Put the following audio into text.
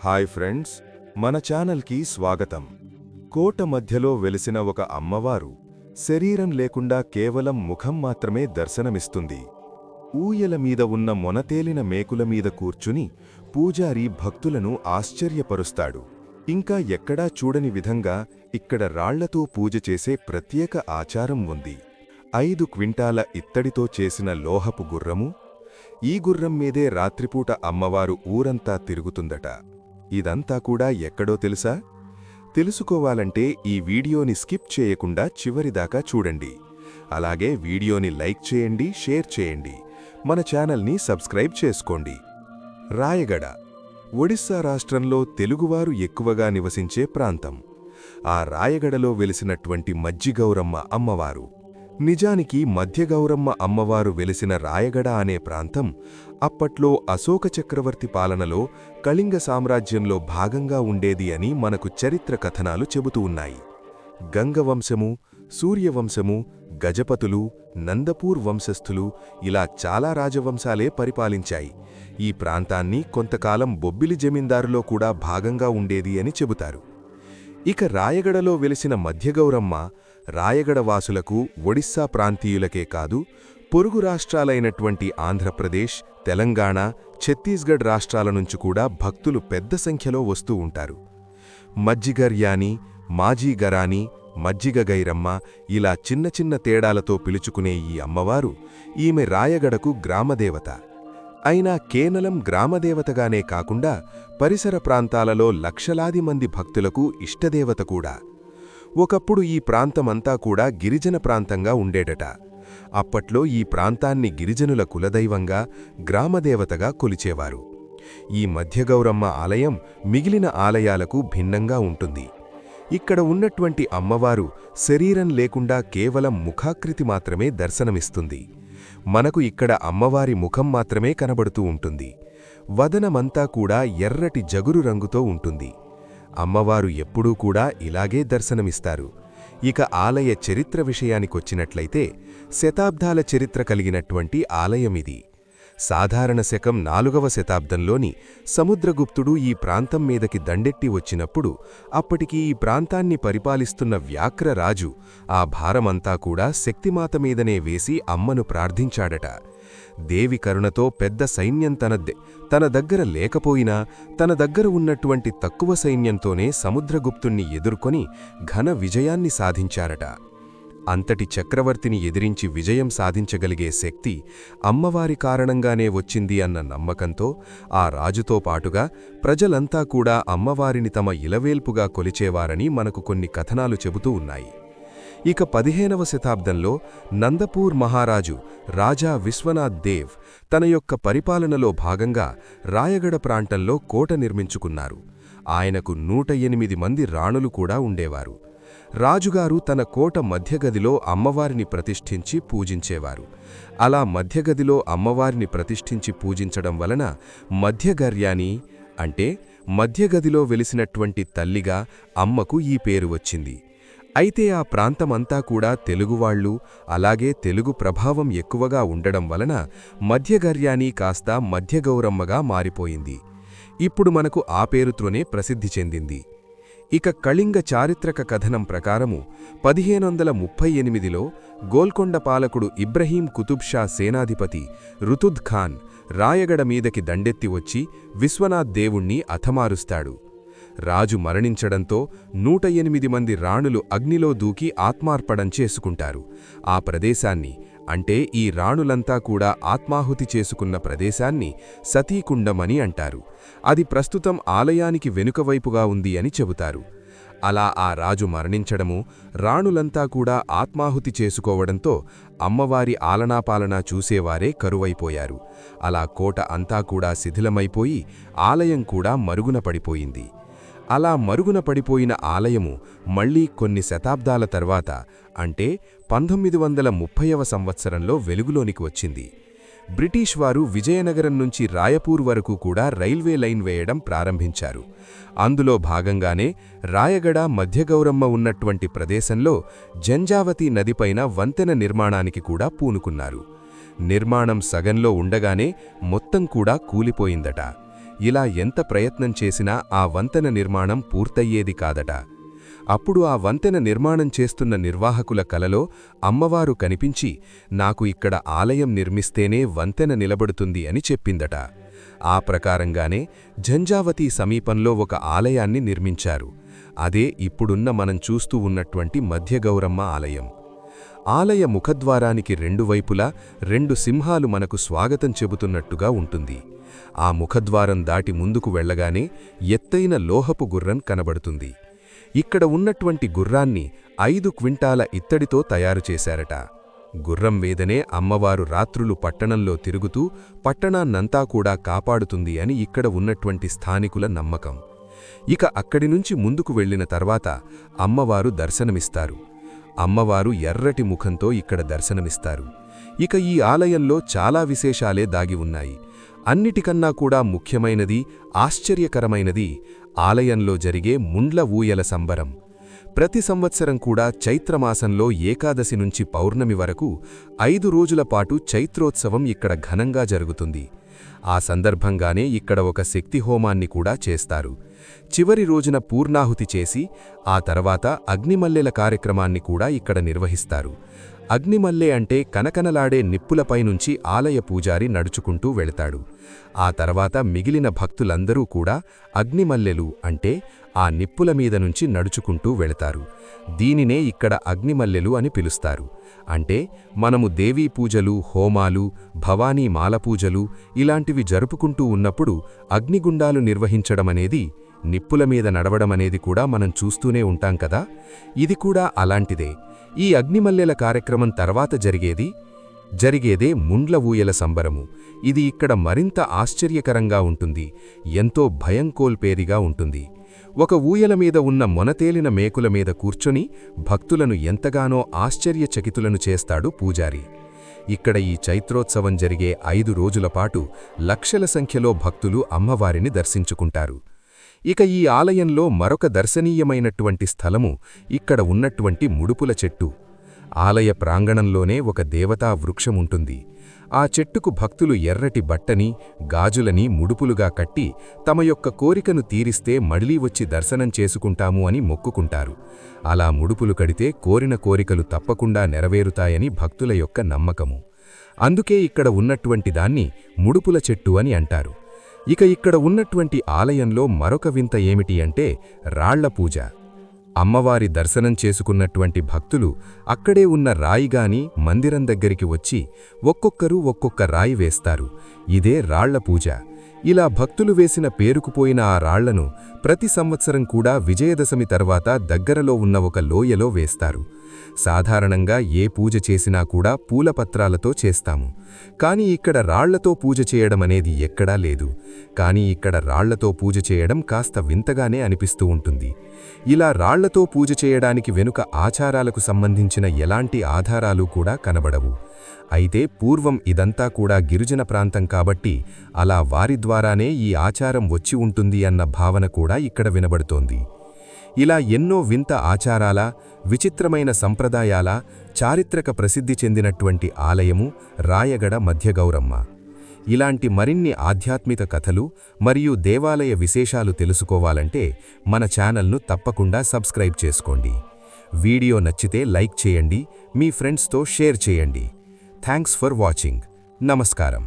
Hi friends, మన ఛానల్కి స్వాగతం. కోట మధ్యలో వెలిసిన ఒక అమ్మవారు శరీరం లేకుండా కేవలం ముఖం మాత్రమే దర్శనమిస్తుంది. ఊయల మీద ఉన్న మొనతేలిన మేకుల మీద కూర్చుని పూజారి భక్తులను ఆశ్చర్యపరుస్తాడు. ఇంకా ఎక్కడా చూడని విధంగా ఇక్కడ రాళ్లతో పూజ చేసే ప్రత్యేక ఆచారం ఉంది. 5 క్వింటాల ఇత్తడితో చేసిన లోహపు గుర్రము. ఈ గుర్రం మీదే రాత్రిపూట అమ్మవారు ఊరంతా తిరుగుతుందట. ఇదంతా కూడా ఎక్కడో తెలుసా? తెలుసుకోవాలంటే ఈ వీడియోని స్కిప్ చేయకుండా చివరిదాకా చూడండి. అలాగే వీడియోని లైక్ చేయండి, షేర్ చేయండి, మన ఛానల్ని సబ్స్క్రైబ్ చేసుకోండి. రాయగడ ఒడిస్సా రాష్ట్రంలో తెలుగువారు ఎక్కువగా నివసించే ప్రాంతం. ఆ రాయగడలో వెలిసినటువంటి మజ్జిగౌరమ్మ అమ్మవారు. నిజానికి మధ్యగౌరమ్మ అమ్మవారు వెలిసిన రాయగడ అనే ప్రాంతం అప్పట్లో అశోక చక్రవర్తి పాలనలో కళింగ సామ్రాజ్యంలో భాగంగా ఉండేది అని మనకు చరిత్ర కథనాలు చెబుతూ ఉన్నాయి. గంగవంశము, సూర్యవంశము, గజపతులు, నందపూర్ వంశస్థులు ఇలా చాలా రాజవంశాలే పరిపాలించాయి. ఈ ప్రాంతాన్ని కొంతకాలం బొబ్బిలి జమీందారులో కూడా భాగంగా ఉండేది అని చెబుతారు. ఇక రాయగడలో వెలిసిన మధ్యగౌరమ్మ రాయగడ వాసులకు, ఒడిస్సా ప్రాంతీయులకే కాదు, పొరుగు రాష్ట్రాలైనటువంటి ఆంధ్రప్రదేశ్, తెలంగాణ, ఛత్తీస్గఢ్ రాష్ట్రాల నుంచి కూడా భక్తులు పెద్ద సంఖ్యలో వస్తూ ఉంటారు. మజ్జిగర్యాని, మాజీగరాని, మజ్జిగగైరమ్మ ఇలా చిన్న చిన్న తేడాలతో పిలుచుకునే ఈ అమ్మవారు ఈమె రాయగడకు గ్రామదేవత. అయినా కేవలం గ్రామదేవతగానే కాకుండా పరిసర ప్రాంతాలలో లక్షలాది మంది భక్తులకు ఇష్టదేవత కూడా. ఒకప్పుడు ఈ ప్రాంతమంతా కూడా గిరిజన ప్రాంతంగా ఉండేడట. అప్పట్లో ఈ ప్రాంతాన్ని గిరిజనుల కులదైవంగా, గ్రామదేవతగా కొలిచేవారు. ఈ మధ్యగౌరమ్మ ఆలయం మిగిలిన ఆలయాలకు భిన్నంగా ఉంటుంది. ఇక్కడ ఉన్నటువంటి అమ్మవారు శరీరం లేకుండా కేవలం ముఖాకృతి మాత్రమే దర్శనమిస్తుంది. మనకు ఇక్కడ అమ్మవారి ముఖం మాత్రమే కనబడుతూ ఉంటుంది. వదనమంతా కూడా ఎర్రటి జగురు రంగుతో ఉంటుంది. అమ్మవారు ఎప్పుడూ కూడా ఇలాగే దర్శనమిస్తారు. ఇక ఆలయ చరిత్ర విషయానికొచ్చినట్లయితే శతాబ్దాల చరిత్ర కలిగినటువంటి ఆలయమిది. సాధారణ శకం 4వ శతాబ్దంలోని సముద్రగుప్తుడు ఈ ప్రాంతం మీదకి దండెట్టి వచ్చినప్పుడు అప్పటికి ఈ ప్రాంతాన్ని పరిపాలిస్తున్న వ్యాఘ్ర రాజు ఆ భారమంతా కూడా శక్తిమాత మీదనే వేసి అమ్మను ప్రార్థించాడట. దేవి కరుణతో పెద్ద సైన్యం తన దగ్గర లేకపోయినా తన దగ్గర ఉన్నటువంటి తక్కువ సైన్యంతోనే సముద్రగుప్తుణ్ణి ఎదుర్కొని ఘన విజయాన్ని సాధించారట. అంతటి చక్రవర్తిని ఎదిరించి విజయం సాధించగలిగే శక్తి అమ్మవారి కారణంగానే వచ్చింది అన్న నమ్మకంతో ఆ రాజుతో పాటుగా ప్రజలంతా కూడా అమ్మవారిని తమ ఇలవేల్పుగా కొలిచేవారని మనకు కొన్ని కథనాలు చెబుతూ ఉన్నాయి. ఇక 15వ శతాబ్దంలో నందపూర్ మహారాజు రాజా విశ్వనాథ్ దేవ్ తన యొక్క పరిపాలనలో భాగంగా రాయగడ ప్రాంతంలో కోట నిర్మించుకున్నారు. ఆయనకు 108 మంది రాణులు కూడా ఉండేవారు. రాజుగారు తన కోట మధ్యగదిలో అమ్మవారిని ప్రతిష్ఠించి పూజించేవారు. అలా మధ్యగదిలో అమ్మవారిని ప్రతిష్ఠించి పూజించడం వలన మధ్యగర్యాని అంటే మధ్యగదిలో వెలిసినటువంటి తల్లిగా అమ్మకు ఈ పేరు వచ్చింది. అయితే ఆ ప్రాంతమంతా కూడా తెలుగువాళ్లు, అలాగే తెలుగు ప్రభావం ఎక్కువగా ఉండడం వలన మధ్యగర్యాని కాస్త మధ్యగౌరమ్మగా మారిపోయింది. ఇప్పుడు మనకు ఆ పేరుతోనే ప్రసిద్ధి చెందింది. ఇక కళింగ చారిత్రక కథనం ప్రకారము 1538లో గోల్కొండ పాలకుడు ఇబ్రహీం కుతుబ్ షా సేనాధిపతి రుతుద్ ఖాన్ రాయగడ మీదకి దండెత్తి వచ్చి విశ్వనాథ్ దేవుణ్ణి హతమారుస్తాడు. రాజు మరణించడంతో 108 మంది రాణులు అగ్నిలో దూకి ఆత్మార్పణం చేసుకుంటారు. ఆ ప్రదేశాన్ని అంటే ఈ రాణులంతా కూడా ఆత్మాహుతి చేసుకున్న ప్రదేశాన్ని సతీకుండమని అంటారు. అది ప్రస్తుతం ఆలయానికి వెనుకవైపుగా ఉంది అని చెబుతారు. అలా ఆ రాజు మరణించడము, రాణులంతా కూడా ఆత్మాహుతి చేసుకోవడంతో అమ్మవారి ఆలనాపాలనా చూసేవారే కరువైపోయారు. అలా కోట అంతా కూడా శిథిలమైపోయి ఆలయం కూడా మరుగున పడిపోయింది. అలా మరుగున పడిపోయిన ఆలయము మళ్లీ కొన్ని శతాబ్దాల తర్వాత అంటే 1930వ సంవత్సరంలో వెలుగులోనికి వచ్చింది. బ్రిటిష్ వారు విజయనగరం నుంచి రాయపూర్ వరకు కూడా రైల్వే లైన్ వేయడం ప్రారంభించారు. అందులో భాగంగానే రాయగడ మధ్యగౌరమ్మ ఉన్నటువంటి ప్రదేశంలో జంజావతి నదిపైన వంతెన నిర్మాణానికి కూడా పూనుకున్నారు. నిర్మాణం సగంలో ఉండగానే మొత్తం కూడా కూలిపోయిందట. ఇలా ఎంత ప్రయత్నం చేసినా ఆ వంతెన నిర్మాణం పూర్తయ్యేది కాదట. అప్పుడు ఆ వంతెన నిర్మాణం చేస్తున్న నిర్వాహకుల కలలో అమ్మవారు కనిపించి, నాకు ఇక్కడ ఆలయం నిర్మిస్తేనే వంతెన నిలబడుతుంది అని చెప్పిందట. ఆ ప్రకారంగానే ఝంఝావతి సమీపంలో ఒక ఆలయాన్ని నిర్మించారు. అదే ఇప్పుడున్న మనం చూస్తూ ఉన్నటువంటి మధ్యగౌరమ్మ ఆలయం. ఆలయ ముఖద్వారానికి రెండు వైపులా 2 సింహాలు మనకు స్వాగతం చెబుతున్నట్టుగా ఉంటుంది. ఆ ముఖద్వారం దాటి ముందుకు వెళ్లగానే ఎత్తైన లోహపు గుర్రం కనబడుతుంది. ఇక్కడ ఉన్నటువంటి గుర్రాన్ని 5 క్వింటాల ఇత్తడితో తయారు చేశారట. గుర్రం మీదనే అమ్మవారు రాత్రులు పట్టణంలో తిరుగుతూ పట్టణాన్నంతా కూడా కాపాడుతుంది అని ఇక్కడ ఉన్నటువంటి స్థానికుల నమ్మకం. ఇక అక్కడి నుంచి ముందుకు వెళ్లిన తర్వాత అమ్మవారు దర్శనమిస్తారు. అమ్మవారు ఎర్రటి ముఖంతో ఇక్కడ దర్శనమిస్తారు. ఇక ఈ ఆలయంలో చాలా విశేషాలే దాగి ఉన్నాయి. అన్నిటికన్నా కూడా ముఖ్యమైనది, ఆశ్చర్యకరమైనది ఆలయంలో జరిగే ముండ్ల ఊయల సంబరం. ప్రతి సంవత్సరం కూడా చైత్రమాసంలో ఏకాదశి నుంచి పౌర్ణమి వరకు 5 రోజుల పాటు చైత్రోత్సవం ఇక్కడ ఘనంగా జరుగుతుంది. ఆ సందర్భంగానే ఇక్కడ ఒక శక్తి హోమాన్ని కూడా చేస్తారు. చివరి రోజున పూర్ణాహుతి చేసి ఆ తర్వాత అగ్నిమల్లెల కార్యక్రమాన్ని కూడా ఇక్కడ నిర్వహిస్తారు. అగ్నిమల్లె అంటే కనకనలాడే నిప్పులపైనుంచి ఆలయ పూజారి నడుచుకుంటూ వెళతాడు. ఆ తర్వాత మిగిలిన భక్తులందరూ కూడా అగ్నిమల్లెలు అంటే ఆ నిప్పుల మీద నుంచి నడుచుకుంటూ వెళతారు. దీనినే ఇక్కడ అగ్నిమల్లెలు అని పిలుస్తారు. అంటే మనము దేవీ పూజలు, హోమాలు, భవానీ మాల పూజలు ఇలాంటివి జరుపుకుంటూ ఉన్నప్పుడు అగ్నిగుండాలు నిర్వహించడమనేది, నిప్పుల మీద నడవడమనేది కూడా మనం చూస్తూనే ఉంటాం కదా. ఇది కూడా అలాంటిదే. ఈ అగ్నిమల్లెల కార్యక్రమం తర్వాత జరిగేదే ముండ్ల ఊయల సంబరము. ఇది ఇక్కడ మరింత ఆశ్చర్యకరంగా ఉంటుంది. ఎంతో భయంకోల్పేదిగా ఉంటుంది. ఒక ఊయల మీద ఉన్న మొనతేలిన మేకుల మీద కూర్చొని భక్తులను ఎంతగానో ఆశ్చర్యచకితులను చేస్తాడు పూజారి. ఇక్కడ ఈ చైత్రోత్సవం జరిగే 5 రోజుల పాటు లక్షల సంఖ్యలో భక్తులు అమ్మవారిని దర్శించుకుంటారు. ఇక ఈ ఆలయంలో మరొక దర్శనీయమైనటువంటి స్థలము ఇక్కడ ఉన్నటువంటి ముడుపుల చెట్టు. ఆలయ ప్రాంగణంలోనే ఒక దేవతా వృక్షముంటుంది. ఆ చెట్టుకు భక్తులు ఎర్రటి బట్టని, గాజులని ముడుపులుగా కట్టి తమ యొక్క కోరికను తీరిస్తే మళ్ళీ వచ్చి దర్శనం చేసుకుంటాము అని మొక్కుకుంటారు. అలా ముడుపులు కడితే కోరిన కోరికలు తప్పకుండా నెరవేరుతాయని భక్తుల యొక్క నమ్మకము. అందుకే ఇక్కడ ఉన్నటువంటి దాన్ని ముడుపుల చెట్టు అని అంటారు. ఇక ఇక్కడ ఉన్నటువంటి ఆలయంలో మరొక వింత ఏమిటి అంటే రాళ్ల పూజ. అమ్మవారి దర్శనం చేసుకున్నటువంటి భక్తులు అక్కడే ఉన్న రాయిగాని మందిరం దగ్గరికి వచ్చి ఒక్కొక్కరు ఒక్కొక్క రాయి వేస్తారు. ఇదే రాళ్ల పూజ. ఇలా భక్తులు వేసిన పేరుకుపోయిన ఆ రాళ్లను ప్రతి సంవత్సరం కూడా విజయదశమి తర్వాత దగ్గరలో ఉన్న ఒక లోయలో వేస్తారు. సాధారణంగా ఏ పూజ చేసినా కూడా పూలపత్రాలతో చేస్తాము. కానీ ఇక్కడ రాళ్లతో పూజ చేయడమనేది ఎక్కడా లేదు. కానీ ఇక్కడ రాళ్లతో పూజ చేయడం కాస్త వింతగానే అనిపిస్తూ ఉంటుంది. ఇలా రాళ్లతో పూజ చేయడానికి వెనుక ఆచారాలకు సంబంధించిన ఎలాంటి ఆధారాలు కూడా కనబడవు. అయితే పూర్వం ఇదంతా కూడా గిరిజన ప్రాంతం కాబట్టి అలా వారి ద్వారానే ఈ ఆచారం వచ్చి ఉంటుంది అన్న భావన కూడా ఇక్కడ వినబడుతోంది. ఇలా ఎన్నో వింత ఆచారాల, విచిత్రమైన సంప్రదాయాల, చారిత్రక ప్రసిద్ధి చెందినటువంటి ఆలయము రాయగడ మధ్యగౌరమ్మ. ఇలాంటి మరిన్ని ఆధ్యాత్మిక కథలు మరియు దేవాలయ విశేషాలు తెలుసుకోవాలంటే మన ఛానల్ను తప్పకుండా సబ్స్క్రైబ్ చేసుకోండి. వీడియో నచ్చితే లైక్ చేయండి, మీ ఫ్రెండ్స్తో షేర్ చేయండి. Thanks for watching. నమస్కారం.